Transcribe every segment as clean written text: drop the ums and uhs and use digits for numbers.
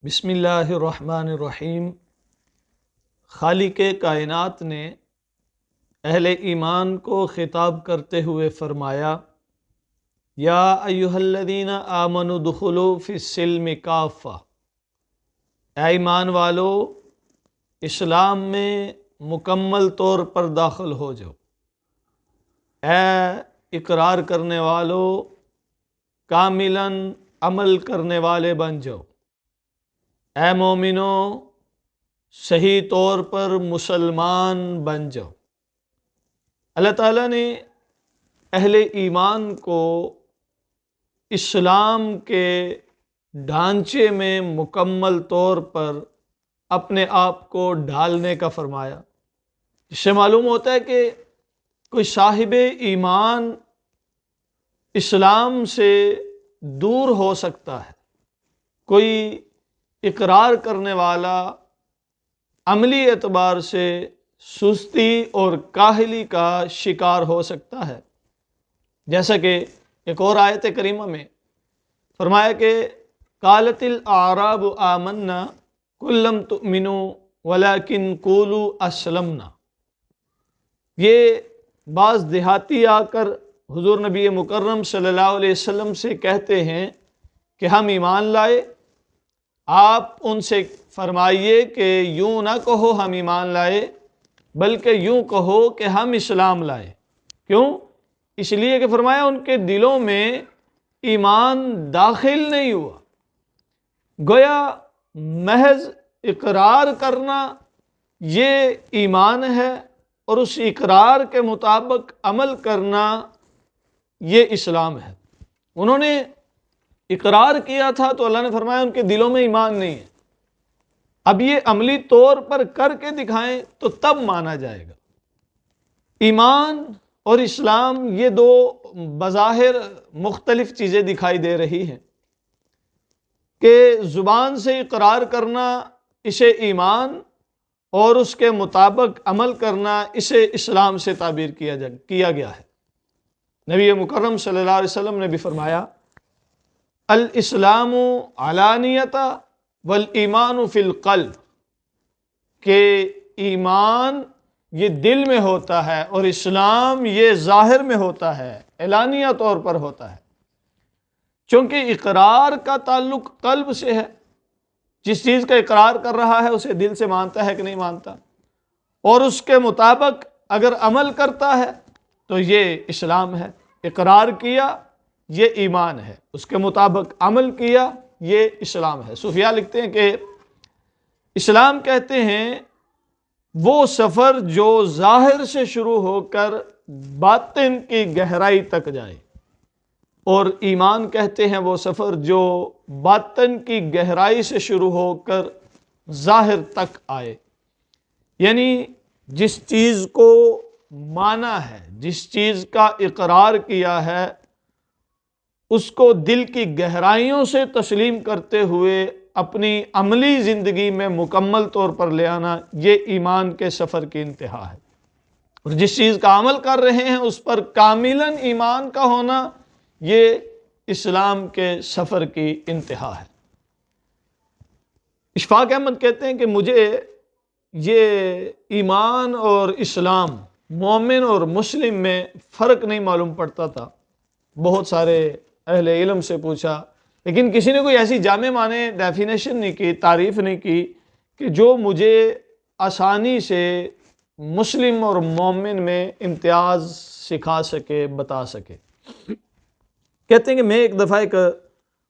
بسم اللہ الرحمن الرحیم۔ خالق کائنات نے اہل ایمان کو خطاب کرتے ہوئے فرمایا، یا ایھا الذین آمنوا ادخلوا فی السلم کافہ، اے ایمان والو اسلام میں مکمل طور پر داخل ہو جاؤ۔ اے اقرار کرنے والو کاملاً عمل کرنے والے بن جاؤ۔ اے مومنو صحیح طور پر مسلمان بن جاؤ۔ اللہ تعالیٰ نے اہل ایمان کو اسلام کے ڈھانچے میں مکمل طور پر اپنے آپ کو ڈھالنے کا فرمایا۔ اس سے معلوم ہوتا ہے کہ کوئی صاحب ایمان اسلام سے دور ہو سکتا ہے، کوئی اقرار کرنے والا عملی اعتبار سے سستی اور کاہلی کا شکار ہو سکتا ہے، جیسا کہ ایک اور آیت کریمہ میں فرمایا کہ قالت الاعراب آمنا قل لم تؤمنوا ولکن قولوا اسلمنا۔ یہ بعض دیہاتی آ کر حضور نبی مکرم صلی اللہ علیہ وسلم سے کہتے ہیں کہ ہم ایمان لائے۔ آپ ان سے فرمائیے کہ یوں نہ کہو ہم ایمان لائے، بلکہ یوں کہو کہ ہم اسلام لائے۔ کیوں؟ اس لیے کہ فرمایا ان کے دلوں میں ایمان داخل نہیں ہوا۔ گویا محض اقرار کرنا یہ ایمان ہے، اور اس اقرار کے مطابق عمل کرنا یہ اسلام ہے۔ انہوں نے اقرار کیا تھا تو اللہ نے فرمایا ان کے دلوں میں ایمان نہیں ہے، اب یہ عملی طور پر کر کے دکھائیں تو تب مانا جائے گا۔ ایمان اور اسلام یہ دو بظاہر مختلف چیزیں دکھائی دے رہی ہیں کہ زبان سے اقرار کرنا اسے ایمان اور اس کے مطابق عمل کرنا اسے اسلام سے تعبیر کیا گیا ہے۔ نبی مکرم صلی اللہ علیہ وسلم نے بھی فرمایا، الاسلام علانیۃ والایمان فی القلب، کہ ایمان یہ دل میں ہوتا ہے اور اسلام یہ ظاہر میں ہوتا ہے، اعلانیہ طور پر ہوتا ہے۔ چونکہ اقرار کا تعلق قلب سے ہے، جس چیز کا اقرار کر رہا ہے اسے دل سے مانتا ہے کہ نہیں مانتا، اور اس کے مطابق اگر عمل کرتا ہے تو یہ اسلام ہے۔ اقرار کیا یہ ایمان ہے، اس کے مطابق عمل کیا یہ اسلام ہے۔ صوفیاء لکھتے ہیں کہ اسلام کہتے ہیں وہ سفر جو ظاہر سے شروع ہو کر باطن کی گہرائی تک جائے، اور ایمان کہتے ہیں وہ سفر جو باطن کی گہرائی سے شروع ہو کر ظاہر تک آئے۔ یعنی جس چیز کو مانا ہے، جس چیز کا اقرار کیا ہے، اس کو دل کی گہرائیوں سے تسلیم کرتے ہوئے اپنی عملی زندگی میں مکمل طور پر لے آنا، یہ ایمان کے سفر کی انتہا ہے۔ اور جس چیز کا عمل کر رہے ہیں اس پر کاملاً ایمان کا ہونا، یہ اسلام کے سفر کی انتہا ہے۔ اشفاق احمد کہتے ہیں کہ مجھے یہ ایمان اور اسلام، مومن اور مسلم میں فرق نہیں معلوم پڑتا تھا۔ بہت سارے اہل علم سے پوچھا، لیکن کسی نے کوئی ایسی جامع معنی ڈیفینیشن نہیں کی، تعریف نہیں کی کہ جو مجھے آسانی سے مسلم اور مومن میں امتیاز سکھا سکے، بتا سکے۔ کہتے ہیں کہ میں ایک دفعہ ایک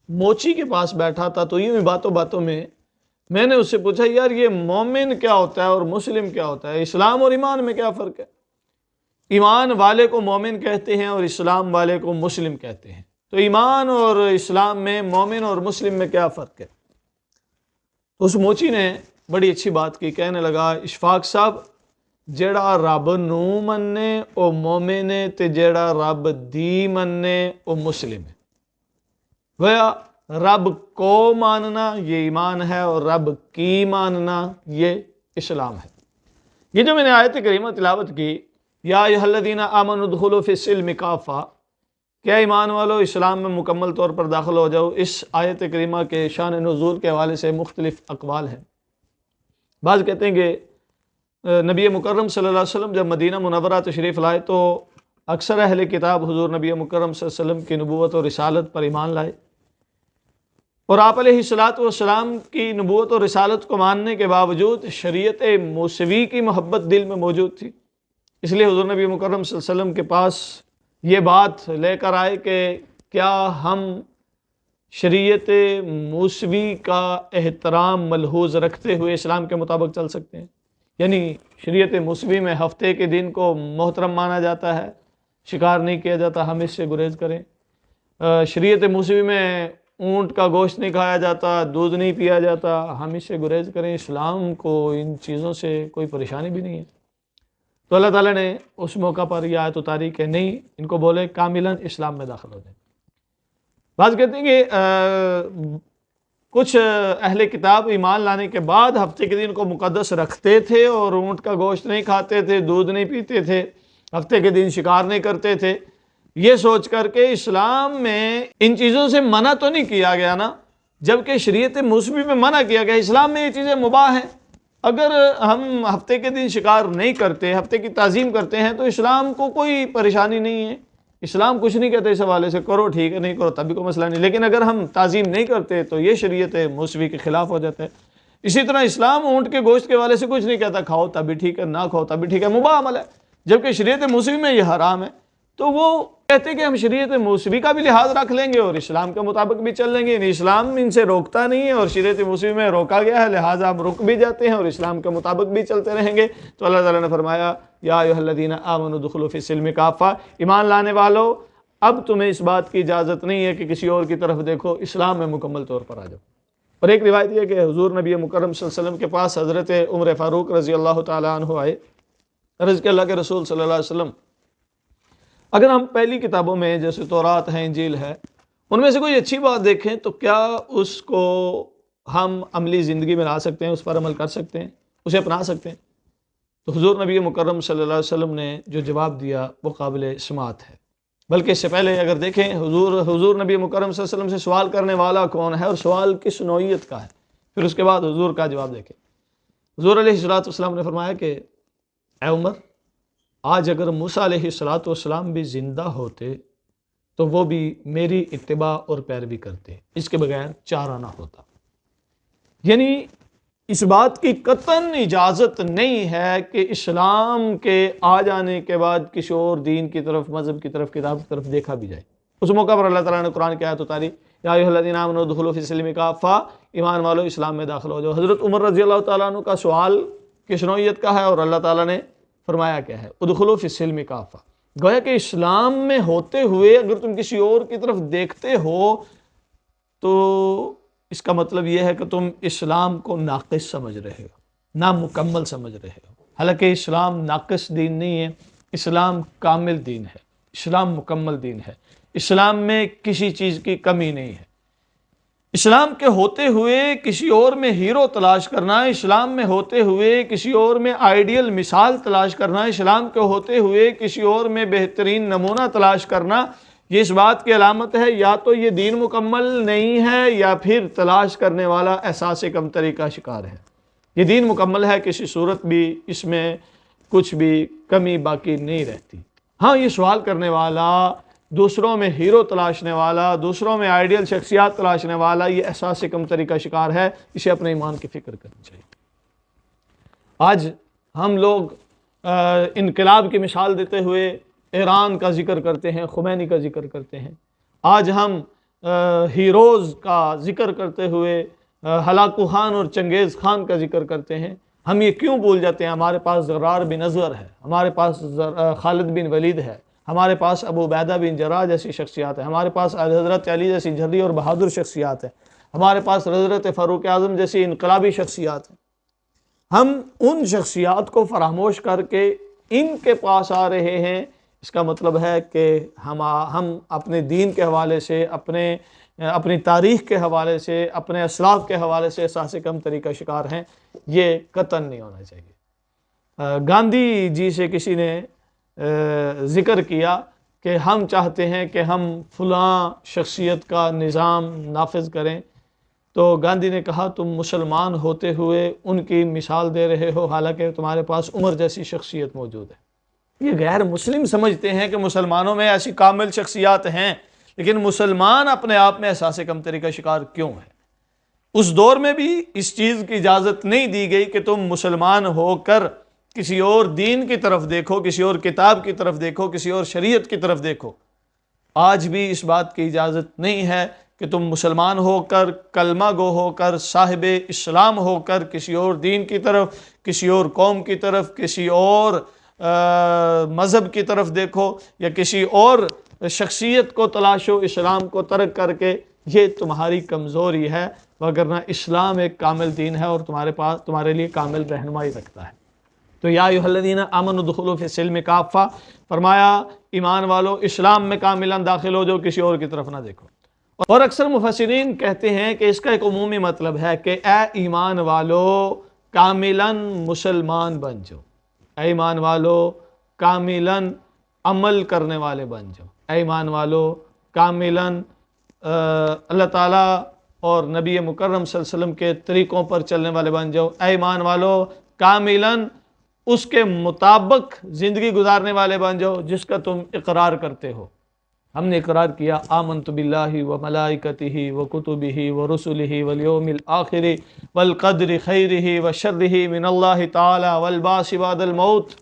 موچی کے پاس بیٹھا تھا، تو یوں باتوں باتوں میں نے اس سے پوچھا، یار یہ مومن کیا ہوتا ہے اور مسلم کیا ہوتا ہے؟ اسلام اور ایمان میں کیا فرق ہے؟ ایمان والے کو مومن کہتے ہیں اور اسلام والے کو مسلم کہتے ہیں، تو ایمان اور اسلام میں، مومن اور مسلم میں کیا فرق ہے؟ تو اس موچی نے بڑی اچھی بات کی، کہنے لگا، اشفاق صاحب جیڑا رب نو مننے او مومن ہے، تے جیڑا رب دی مننے او مسلم ہے۔ گویا رب کو ماننا یہ ایمان ہے اور رب کی ماننا یہ اسلام ہے۔ یہ جو میں نے آیت کریمہ تلاوت کی، یا ایھا الذین آمنوا ادخلوا فی السلم کافہ، کیا ایمان والو اسلام میں مکمل طور پر داخل ہو جاؤ۔ اس آیت کریمہ کے شان نزول کے حوالے سے مختلف اقوال ہیں۔ بعض کہتے ہیں کہ نبی مکرم صلی اللہ علیہ وسلم جب مدینہ منورہ تشریف لائے تو اکثر اہل کتاب حضور نبی مکرم صلی اللہ علیہ وسلم کی نبوت اور رسالت پر ایمان لائے، اور آپ علیہ السلام کی نبوت اور رسالت کو ماننے کے باوجود شریعت موسوی کی محبت دل میں موجود تھی۔ اس لیے حضور نبی مکرم صلی اللہ علیہ وسلم کے پاس یہ بات لے کر آئے کہ کیا ہم شریعت موسوی کا احترام ملحوظ رکھتے ہوئے اسلام کے مطابق چل سکتے ہیں؟ یعنی شریعت موسوی میں ہفتے کے دن کو محترم مانا جاتا ہے، شکار نہیں کیا جاتا، ہم اس سے گریز کریں۔ شریعت موسوی میں اونٹ کا گوشت نہیں کھایا جاتا، دودھ نہیں پیا جاتا، ہم اس سے گریز کریں۔ اسلام کو ان چیزوں سے کوئی پریشانی بھی نہیں ہے۔ تو اللہ تعالیٰ نے اس موقع پر یہ آیت اتاری کہ نہیں، ان کو بولے کاملاً اسلام میں داخل ہو جائیں۔ بعض کہتے ہیں کہ کچھ اہل کتاب ایمان لانے کے بعد ہفتے کے دن کو مقدس رکھتے تھے اور اونٹ کا گوشت نہیں کھاتے تھے، دودھ نہیں پیتے تھے، ہفتے کے دن شکار نہیں کرتے تھے، یہ سوچ کر کہ اسلام میں ان چیزوں سے منع تو نہیں کیا گیا نا، جبکہ شریعت موسوی میں منع کیا گیا۔ اسلام میں یہ چیزیں مباح ہیں۔ اگر ہم ہفتے کے دن شکار نہیں کرتے، ہفتے کی تعظیم کرتے ہیں تو اسلام کو کوئی پریشانی نہیں ہے، اسلام کچھ نہیں کہتے اس حوالے سے، کرو ٹھیک ہے، نہیں کرو تب بھی کوئی مسئلہ نہیں۔ لیکن اگر ہم تعظیم نہیں کرتے تو یہ شریعت موسوی کے خلاف ہو جاتا ہے۔ اسی طرح اسلام اونٹ کے گوشت کے حوالے سے کچھ نہیں کہتا، کھاؤ تب بھی ٹھیک ہے، نہ کھاؤ تب بھی ٹھیک ہے، مباح عمل ہے، جبکہ شریعت موسوی میں یہ حرام ہے۔ تو وہ کہتے ہیں کہ ہم شریعت موسوی کا بھی لحاظ رکھ لیں گے اور اسلام کے مطابق بھی چل لیں گے، یعنی اسلام ان سے روکتا نہیں ہے اور شریعت موسوی میں روکا گیا ہے، لہٰذا ہم رک بھی جاتے ہیں اور اسلام کے مطابق بھی چلتے رہیں گے۔ تو اللہ تعالیٰ نے فرمایا یا ایھا الذین آمنوا ادخلوا فی السلم کافہ، ایمان لانے والو اب تمہیں اس بات کی اجازت نہیں ہے کہ کسی اور کی طرف دیکھو، اسلام میں مکمل طور پر آ جاؤ۔ اور ایک روایت یہ کہ حضور نبی مکرم صلی اللہ علیہ وسلم کے پاس حضرت عمر فاروق رضی اللہ تعالیٰ عنہ آئے، عرض کہ اللہ کے رسول صلی اللہ علیہ وسلم، اگر ہم پہلی کتابوں میں جیسے تورات ہے، انجیل ہے، ان میں سے کوئی اچھی بات دیکھیں تو کیا اس کو ہم عملی زندگی میں لا سکتے ہیں، اس پر عمل کر سکتے ہیں، اسے اپنا سکتے ہیں؟ تو حضور نبی مکرم صلی اللہ علیہ وسلم نے جو جواب دیا وہ قابل سماعت ہے۔ بلکہ اس سے پہلے اگر دیکھیں حضور نبی مکرم صلی اللہ علیہ وسلم سے سوال کرنے والا کون ہے اور سوال کس نوعیت کا ہے، پھر اس کے بعد حضور کا جواب دیکھیں۔ حضور علیہ السلام نے فرمایا کہ اے عمر، آج اگر موسیٰ علیہ السلام بھی زندہ ہوتے تو وہ بھی میری اتباع اور پیروی کرتے، اس کے بغیر چارہ نہ ہوتا۔ یعنی اس بات کی قطعاً اجازت نہیں ہے کہ اسلام کے آ جانے کے بعد کسی اور دین کی طرف، مذہب کی طرف، کتاب کی طرف دیکھا بھی جائے۔ اس موقع پر اللہ تعالیٰ نے قرآن کی آیت اتاری یا ایھا الذین آمنوا ادخلوا فی السلم کافہ، ایمان والو اسلام میں داخل ہو جاؤ۔ حضرت عمر رضی اللہ تعالیٰ عنہ کا سوال کس نوعیت کا ہے اور اللہ تعالیٰ نے فرمایا کیا ہے؟ ادخلوا فی السلم کافہ۔ گویا کہ اسلام میں ہوتے ہوئے اگر تم کسی اور کی طرف دیکھتے ہو تو اس کا مطلب یہ ہے کہ تم اسلام کو ناقص سمجھ رہے ہو، نامکمل سمجھ رہے ہو۔ حالانکہ اسلام ناقص دین نہیں ہے، اسلام کامل دین ہے، اسلام مکمل دین ہے، اسلام میں کسی چیز کی کمی نہیں ہے۔ اسلام کے ہوتے ہوئے کسی اور میں ہیرو تلاش کرنا، اسلام میں ہوتے ہوئے کسی اور میں آئیڈیل مثال تلاش کرنا، اسلام کے ہوتے ہوئے کسی اور میں بہترین نمونہ تلاش کرنا، یہ اس بات کی علامت ہے یا تو یہ دین مکمل نہیں ہے یا پھر تلاش کرنے والا احساس کمتری کا شکار ہے۔ یہ دین مکمل ہے، کسی صورت بھی اس میں کچھ بھی کمی باقی نہیں رہتی۔ ہاں، یہ سوال کرنے والا، دوسروں میں ہیرو تلاشنے والا، دوسروں میں آئیڈیل شخصیات تلاشنے والا، یہ احساس کمتری کا شکار ہے، اسے اپنے ایمان کی فکر کرنی چاہیے۔ آج ہم لوگ انقلاب کی مثال دیتے ہوئے ایران کا ذکر کرتے ہیں، خمینی کا ذکر کرتے ہیں۔ آج ہم ہیروز کا ذکر کرتے ہوئے ہلاکو خان اور چنگیز خان کا ذکر کرتے ہیں۔ ہم یہ کیوں بھول جاتے ہیں؟ ہمارے پاس زرار بن ازور ہے، ہمارے پاس خالد بن ولید ہے، ہمارے پاس ابو عبیدہ بن جراح جیسی شخصیات ہیں، ہمارے پاس حضرت علی جیسی جھری اور بہادر شخصیات ہیں، ہمارے پاس حضرت فاروق اعظم جیسی انقلابی شخصیات ہیں۔ ہم ان شخصیات کو فراموش کر کے ان کے پاس آ رہے ہیں، اس کا مطلب ہے کہ ہم اپنے دین کے حوالے سے، اپنی تاریخ کے حوالے سے، اپنے اسلاف کے حوالے سے احساس کمتری کا شکار ہیں۔ یہ قطعاً نہیں ہونا چاہیے۔ گاندھی جی سے کسی نے ذکر کیا کہ ہم چاہتے ہیں کہ ہم فلاں شخصیت کا نظام نافذ کریں، تو گاندھی نے کہا تم مسلمان ہوتے ہوئے ان کی مثال دے رہے ہو، حالانکہ تمہارے پاس عمر جیسی شخصیت موجود ہے۔ یہ غیر مسلم سمجھتے ہیں کہ مسلمانوں میں ایسی کامل شخصیات ہیں، لیکن مسلمان اپنے آپ میں احساس کمتری کا شکار کیوں ہے؟ اس دور میں بھی اس چیز کی اجازت نہیں دی گئی کہ تم مسلمان ہو کر کسی اور دین کی طرف دیکھو، کسی اور کتاب کی طرف دیکھو، کسی اور شریعت کی طرف دیکھو۔ آج بھی اس بات کی اجازت نہیں ہے کہ تم مسلمان ہو کر، کلمہ گو ہو کر، صاحب اسلام ہو کر کسی اور دین کی طرف، کسی اور قوم کی طرف، کسی اور مذہب کی طرف دیکھو، یا کسی اور شخصیت کو تلاشو اسلام کو ترک کر کے۔ یہ تمہاری کمزوری ہے، وگرنہ اسلام ایک کامل دین ہے اور تمہارے لیے کامل رہنمائی رکھتا ہے۔ تو یا ایھا الذین آمنوا ادخلوا فی السلم کافہ، فرمایا ایمان والو اسلام میں کاملاً داخل ہو جاؤ، کسی اور کی طرف نہ دیکھو۔ اور اکثر مفسرین کہتے ہیں کہ اس کا ایک عمومی مطلب ہے کہ اے ایمان والو کاملاً مسلمان بن جاؤ، اے ایمان والو کاملاً عمل کرنے والے بن جاؤ، اے ایمان والو کاملاً اللہ تعالیٰ اور نبی مکرم صلی اللہ علیہ وسلم کے طریقوں پر چلنے والے بن جاؤ، اے ایمان والو کاملاً اس کے مطابق زندگی گزارنے والے بن جاؤ جس کا تم اقرار کرتے ہو۔ ہم نے اقرار کیا آمنت باللہ و ملائکتہ و کتبہ و رسلہ والیوم الآخر والقدر خیرہ و شرہ من اللہ تعالی والبعث بعد الموت۔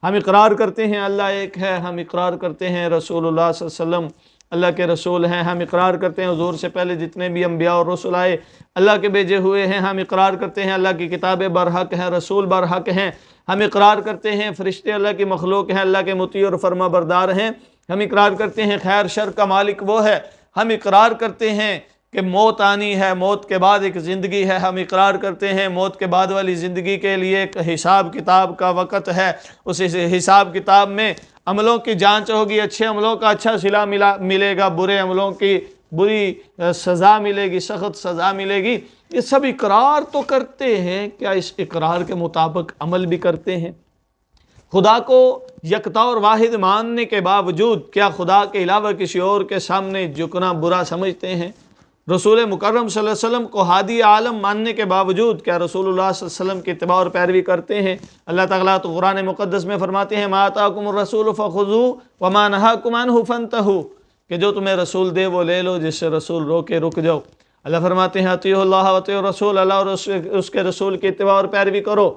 ہم اقرار کرتے ہیں اللہ ایک ہے، ہم اقرار کرتے ہیں رسول اللہ صلی اللہ علیہ وسلم اللہ کے رسول ہیں، ہم اقرار کرتے ہیں حضور سے پہلے جتنے بھی انبیاء اور رسول آئے اللہ کے بھیجے ہوئے ہیں، ہم اقرار کرتے ہیں اللہ کی کتابیں برحق ہیں، رسول برحق ہیں، ہم اقرار کرتے ہیں فرشتے اللہ کی مخلوق ہیں، اللہ کے مطیع اور فرما بردار ہیں، ہم اقرار کرتے ہیں خیر شر کا مالک وہ ہے، ہم اقرار کرتے ہیں کہ موت آنی ہے، موت کے بعد ایک زندگی ہے، ہم اقرار کرتے ہیں موت کے بعد والی زندگی کے لیے ایک حساب کتاب کا وقت ہے، اس حساب کتاب میں عملوں کی جانچ ہوگی، اچھے عملوں کا اچھا صلہ ملے گا، برے عملوں کی بری سزا ملے گی، سخت سزا ملے گی۔ یہ سب اقرار تو کرتے ہیں، کیا اس اقرار کے مطابق عمل بھی کرتے ہیں؟ خدا کو یکتا اور واحد ماننے کے باوجود کیا خدا کے علاوہ کسی اور کے سامنے جھکنا برا سمجھتے ہیں؟ رسول مکرم صلی اللہ علیہ وسلم کو ہادی عالم ماننے کے باوجود کیا رسول اللہ صلی اللہ علیہ وسلم کی اتباع اور پیروی کرتے ہیں؟ اللہ تعالیٰ تو قرآن مقدس میں فرماتے ہیں ما آتاکم الرسول فخذوہ وما نہاکم عنہ فانتہوا، کہ جو تمہیں رسول دے وہ لے لو، جس سے رسول روکے رک جاؤ۔ اللہ فرماتے ہیں اطیعوا اللہ واطیعوا الرسول، اللہ اور اس کے رسول کی اتباع اور پیروی کرو۔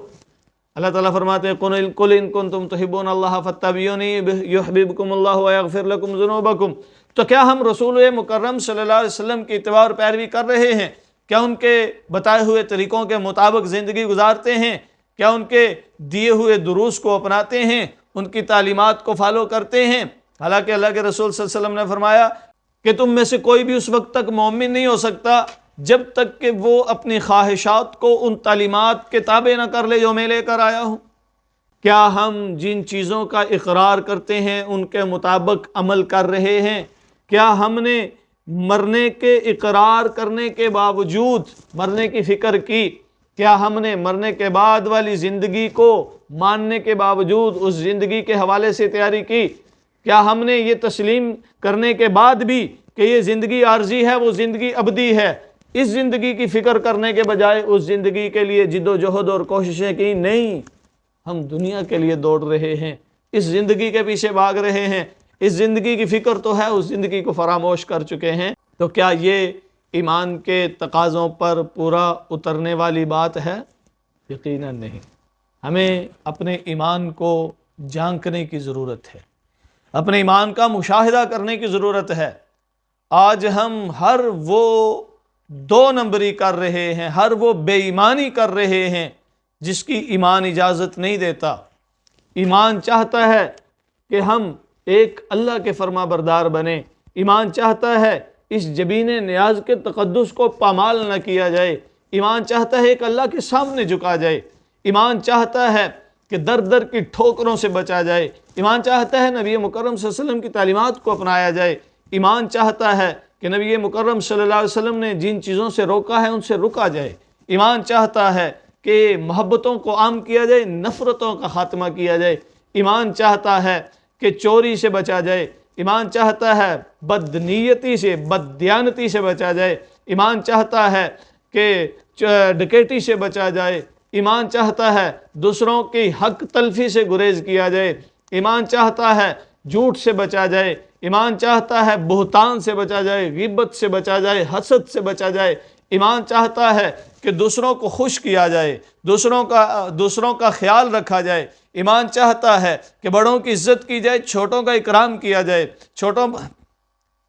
اللہ تعالیٰ فرماتے ہیں قل ان کنتم تحبون اللہ فاتبعونی یحببکم اللہ ویغفر لکم ذنوبکم۔ تو کیا ہم رسول مکرم صلی اللہ علیہ وسلم کی اتباع اور پیروی کر رہے ہیں؟ کیا ان کے بتائے ہوئے طریقوں کے مطابق زندگی گزارتے ہیں؟ کیا ان کے دیے ہوئے دروس کو اپناتے ہیں؟ ان کی تعلیمات کو فالو کرتے ہیں؟ حالانکہ اللہ کے رسول صلی اللہ علیہ وسلم نے فرمایا کہ تم میں سے کوئی بھی اس وقت تک مومن نہیں ہو سکتا جب تک کہ وہ اپنی خواہشات کو ان تعلیمات کے تابع نہ کر لے جو میں لے کر آیا ہوں۔ کیا ہم جن چیزوں کا اقرار کرتے ہیں ان کے مطابق عمل کر رہے ہیں؟ کیا ہم نے مرنے کے اقرار کرنے کے باوجود مرنے کی فکر کی؟ کیا ہم نے مرنے کے بعد والی زندگی کو ماننے کے باوجود اس زندگی کے حوالے سے تیاری کی؟ کیا ہم نے یہ تسلیم کرنے کے بعد بھی کہ یہ زندگی عارضی ہے، وہ زندگی ابدی ہے، اس زندگی کی فکر کرنے کے بجائے اس زندگی کے لیے جد و جہد اور کوششیں کی؟ نہیں، ہم دنیا کے لیے دوڑ رہے ہیں، اس زندگی کے پیچھے بھاگ رہے ہیں، اس زندگی کی فکر تو ہے، اس زندگی کو فراموش کر چکے ہیں۔ تو کیا یہ ایمان کے تقاضوں پر پورا اترنے والی بات ہے؟ یقیناً نہیں۔ ہمیں اپنے ایمان کو جانکنے کی ضرورت ہے، اپنے ایمان کا مشاہدہ کرنے کی ضرورت ہے۔ آج ہم ہر وہ دو نمبری کر رہے ہیں، ہر وہ بے ایمانی کر رہے ہیں جس کی ایمان اجازت نہیں دیتا۔ ایمان چاہتا ہے کہ ہم ایک اللہ کے فرما بردار بنیں، ایمان چاہتا ہے اس جبین نیاز کے تقدس کو پامال نہ کیا جائے، ایمان چاہتا ہے کہ اللہ کے سامنے جھکا جائے، ایمان چاہتا ہے کہ در در کی ٹھوکروں سے بچا جائے، ایمان چاہتا ہے نبی مکرم صلی اللہ علیہ وسلم کی تعلیمات کو اپنایا جائے، ایمان چاہتا ہے کہ نبی مکرم صلی اللہ علیہ وسلم نے جن چیزوں سے روکا ہے ان سے رکا جائے، ایمان چاہتا ہے کہ محبتوں کو عام کیا جائے، نفرتوں کا خاتمہ کیا جائے، ایمان چاہتا ہے کہ چوری سے بچا جائے، ایمان چاہتا ہے بدنیتی سے، بددیانتی سے بچا جائے، ایمان چاہتا ہے کہ ڈکیتی سے بچا جائے، ایمان چاہتا ہے دوسروں کی حق تلفی سے گریز کیا جائے، ایمان چاہتا ہے جھوٹ سے بچا جائے، ایمان چاہتا ہے بہتان سے بچا جائے، غیبت سے بچا جائے، حسد سے بچا جائے، ایمان چاہتا ہے کہ دوسروں کو خوش کیا جائے، دوسروں کا خیال رکھا جائے، ایمان چاہتا ہے کہ بڑوں کی عزت کی جائے، چھوٹوں کا اکرام کیا جائے،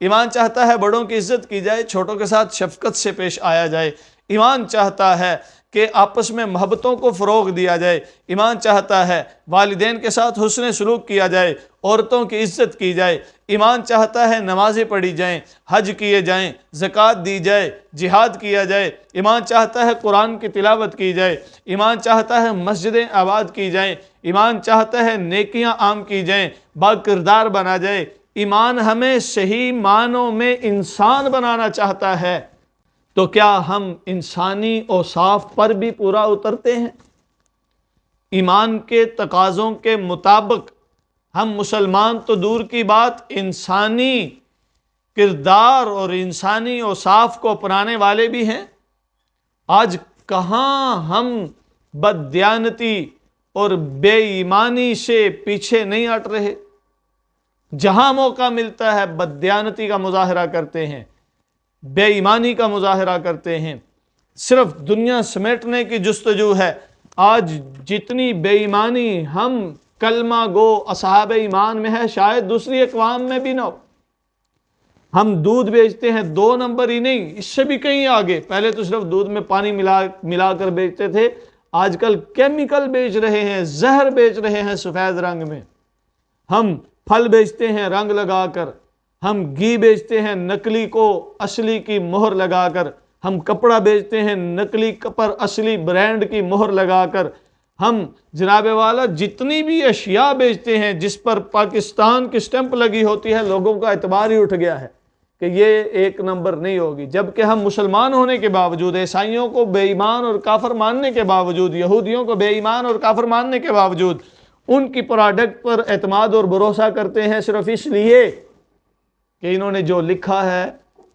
ایمان چاہتا ہے بڑوں کی عزت کی جائے، چھوٹوں کے ساتھ شفقت سے پیش آیا جائے، ایمان چاہتا ہے کہ آپس میں محبتوں کو فروغ دیا جائے، ایمان چاہتا ہے والدین کے ساتھ حسن سلوک کیا جائے، عورتوں کی عزت کی جائے، ایمان چاہتا ہے نمازیں پڑھی جائیں، حج کیے جائیں، زکوٰۃ دی جائے، جہاد کیا جائے، ایمان چاہتا ہے قرآن کی تلاوت کی جائے، ایمان چاہتا ہے مسجدیں آباد کی جائیں، ایمان چاہتا ہے نیکیاں عام کی جائیں، با کردار بنا جائے، ایمان ہمیں صحیح معنوں میں انسان بنانا چاہتا ہے۔ تو کیا ہم انسانی اوصاف پر بھی پورا اترتے ہیں؟ ایمان کے تقاضوں کے مطابق ہم مسلمان تو دور کی بات، انسانی کردار اور انسانی اوصاف کو اپنانے والے بھی ہیں؟ آج کہاں ہم بددیانتی اور بے ایمانی سے پیچھے نہیں ہٹ رہے؟ جہاں موقع ملتا ہے بددیانتی کا مظاہرہ کرتے ہیں، بے ایمانی کا مظاہرہ کرتے ہیں، صرف دنیا سمیٹنے کی جستجو ہے۔ آج جتنی بے ایمانی ہم کلمہ گو اصحاب ایمان میں ہے، شاید دوسری اقوام میں بھی نہ ہو۔ ہم دودھ بیچتے ہیں، 2 نمبر ہی نہیں، اس سے بھی کہیں آگے۔ پہلے تو صرف دودھ میں پانی ملا کر بیچتے تھے، آج کل کیمیکل بیچ رہے ہیں، زہر بیچ رہے ہیں سفید رنگ میں۔ ہم پھل بیچتے ہیں رنگ لگا کر، ہم گھی بیچتے ہیں نکلی کو اصلی کی مہر لگا کر، ہم کپڑا بیچتے ہیں نکلی پر اصلی برانڈ کی مہر لگا کر، ہم جناب والا جتنی بھی اشیاء بیچتے ہیں جس پر پاکستان کی سٹیمپ لگی ہوتی ہے، لوگوں کا اعتبار ہی اٹھ گیا ہے کہ یہ 1 نمبر نہیں ہوگی، جبکہ ہم مسلمان ہونے کے باوجود، عیسائیوں کو بے ایمان اور کافر ماننے کے باوجود، یہودیوں کو بے ایمان اور کافر ماننے کے باوجود ان کی پروڈکٹ پر اعتماد اور بھروسہ کرتے ہیں، صرف اس لیے کہ انہوں نے جو لکھا ہے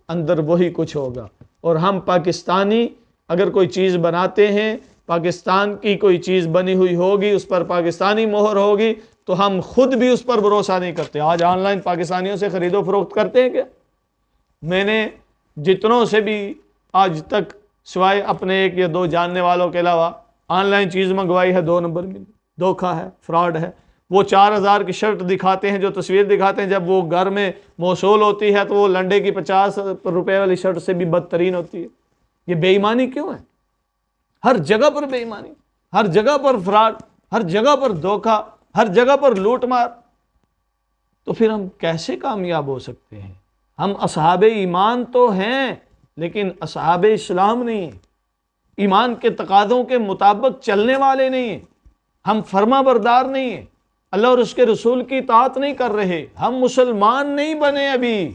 اندر وہی کچھ ہوگا۔ اور ہم پاکستانی اگر کوئی چیز بناتے ہیں، پاکستان کی کوئی چیز بنی ہوئی ہوگی، اس پر پاکستانی مہر ہوگی، تو ہم خود بھی اس پر بھروسہ نہیں کرتے۔ آج آن لائن پاکستانیوں سے خرید و فروخت کرتے ہیں کیا؟ میں نے جتنوں سے بھی آج تک سوائے اپنے 1 یا 2 جاننے والوں کے علاوہ آن لائن چیز منگوائی ہے، 2 نمبر ملی، دھوکہ ہے، فراڈ ہے۔ وہ 4000 کی شرٹ دکھاتے ہیں، جو تصویر دکھاتے ہیں، جب وہ گھر میں موصول ہوتی ہے تو وہ لنڈے کی 50 روپے والی شرٹ سے بھی بدترین ہوتی ہے۔ یہ بے ایمانی کیوں ہے؟ ہر جگہ پر بے ایمانی، ہر جگہ پر فراڈ، ہر جگہ پر دھوکہ، ہر جگہ پر لوٹ مار۔ تو پھر ہم کیسے کامیاب ہو سکتے ہیں؟ ہم اصحاب ایمان تو ہیں لیکن اصحاب اسلام نہیں ہیں، ایمان کے تقاضوں کے مطابق چلنے والے نہیں ہیں، ہم فرما بردار نہیں ہیں، اللہ اور اس کے رسول کی اطاعت نہیں کر رہے، ہم مسلمان نہیں بنے۔ ابھی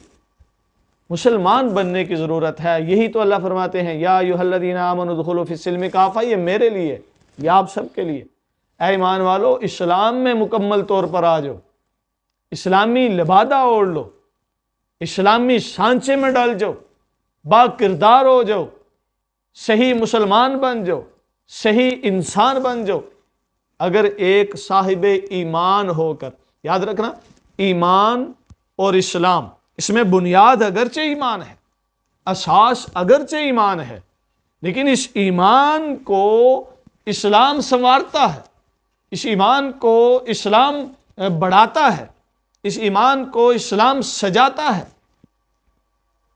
مسلمان بننے کی ضرورت ہے۔ یہی تو اللہ فرماتے ہیں یا ایھا الذین آمنوا ادخلوا فی السلم کافہ، یہ میرے لیے، یہ آپ سب کے لیے۔ اے ایمان والو، اسلام میں مکمل طور پر آ جاؤ، اسلامی لبادہ اوڑھ لو، اسلامی سانچے میں ڈال جاؤ، با کردار ہو جاؤ، صحیح مسلمان بن جاؤ، صحیح انسان بن جاؤ۔ اگر ایک صاحب ایمان ہو کر، یاد رکھنا، ایمان اور اسلام، اس میں بنیاد اگرچہ ایمان ہے، اساس اگرچہ ایمان ہے، لیکن اس ایمان کو اسلام سنوارتا ہے، اس ایمان کو اسلام بڑھاتا ہے، اس ایمان کو اسلام سجاتا ہے۔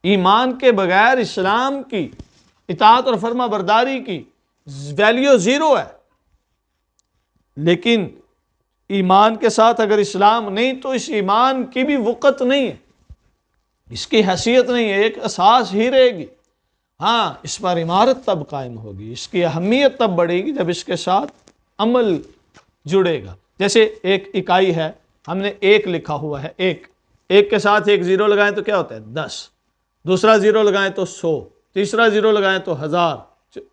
ایمان کے بغیر اسلام کی اطاعت اور فرما برداری کی ویلیو 0 ہے، لیکن ایمان کے ساتھ اگر اسلام نہیں تو اس ایمان کی بھی وقت نہیں ہے، اس کی حیثیت نہیں ہے، ایک اساس ہی رہے گی۔ ہاں، اس پر عمارت تب قائم ہوگی، اس کی اہمیت تب بڑھے گی جب اس کے ساتھ عمل جڑے گا۔ جیسے ایک اکائی ہے، ہم نے 1 لکھا ہوا ہے، 1 کے ساتھ 1 0 لگائیں تو کیا ہوتا ہے؟ 10، دوسرا 0 لگائیں تو 100، تیسرا 0 لگائیں تو 1000،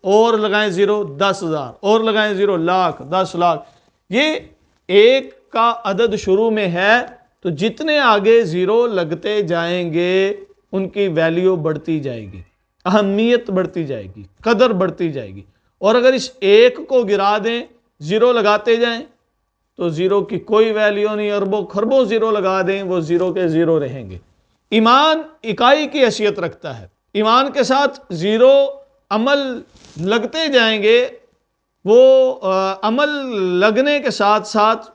اور لگائیں 0 10,000، اور لگائیں 0 لاکھ، 10 لاکھ۔ یہ 1 کا عدد شروع میں ہے تو جتنے آگے زیرو لگتے جائیں گے ان کی ویلیو بڑھتی جائے گی، اہمیت بڑھتی جائے گی، قدر بڑھتی جائے گی۔ اور اگر اس ایک کو گرا دیں، زیرو لگاتے جائیں تو زیرو کی کوئی ویلیو نہیں، اربوں خربوں زیرو لگا دیں وہ زیرو کے زیرو رہیں گے۔ ایمان اکائی کی حیثیت رکھتا ہے، ایمان کے ساتھ زیرو عمل لگتے جائیں گے، وہ عمل لگنے کے ساتھ ساتھ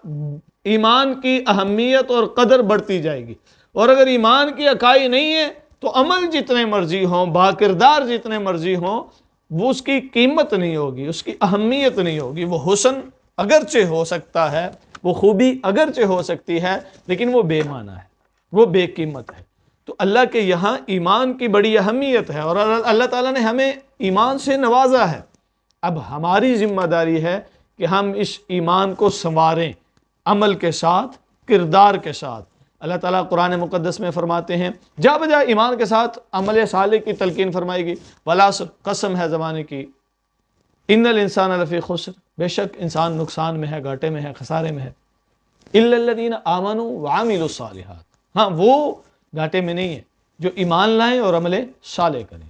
ایمان کی اہمیت اور قدر بڑھتی جائے گی۔ اور اگر ایمان کی اکائی نہیں ہے تو عمل جتنے مرضی ہوں، با کردار جتنے مرضی ہوں، وہ اس کی قیمت نہیں ہوگی، اس کی اہمیت نہیں ہوگی۔ وہ حسن اگرچہ ہو سکتا ہے، وہ خوبی اگرچہ ہو سکتی ہے، لیکن وہ بے معنی ہے، وہ بے قیمت ہے۔ تو اللہ کے یہاں ایمان کی بڑی اہمیت ہے، اور اللہ تعالیٰ نے ہمیں ایمان سے نوازا ہے۔ اب ہماری ذمہ داری ہے کہ ہم اس ایمان کو سنواریں، عمل کے ساتھ، کردار کے ساتھ۔ اللہ تعالیٰ قرآن مقدس میں فرماتے ہیں، جا بجا ایمان کے ساتھ عمل صالح کی تلقین فرمائے گی، والعصر، قسم ہے زمانے کی، ان الانسان لفی خسر، بے شک انسان نقصان میں ہے، گھاٹے میں ہے، خسارے میں ہے، الا الذین آمنوا وعملوا الصالحات، ہاں وہ گھاٹے میں نہیں ہے جو ایمان لائیں اور عمل صالح کریں۔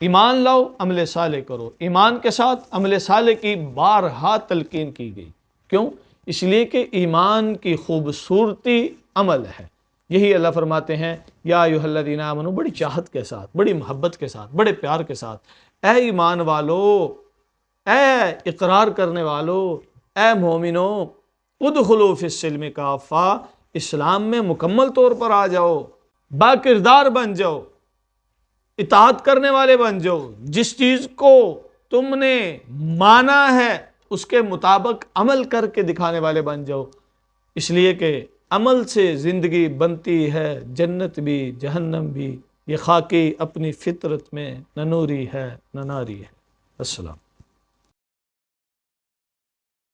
ایمان لاؤ، عمل صالح کرو۔ ایمان کے ساتھ عمل صالح کی بارہا تلقین کی گئی، کیوں؟ اس لیے کہ ایمان کی خوبصورتی عمل ہے۔ یہی اللہ فرماتے ہیں، یا ایھا الذین آمنوا، بڑی چاہت کے ساتھ، بڑی محبت کے ساتھ، بڑے پیار کے ساتھ، اے ایمان والو، اے اقرار کرنے والو، اے مومنو، ادخلوا فی السلم کافہ، اسلام میں مکمل طور پر آ جاؤ، با کردار بن جاؤ، اطاعت کرنے والے بن جاؤ، جس چیز کو تم نے مانا ہے اس کے مطابق عمل کر کے دکھانے والے بن جاؤ۔ اس لیے کہ عمل سے زندگی بنتی ہے، جنت بھی جہنم بھی۔ یہ خاکی اپنی فطرت میں نہ نوری ہے نہ ناری ہے۔ السلام۔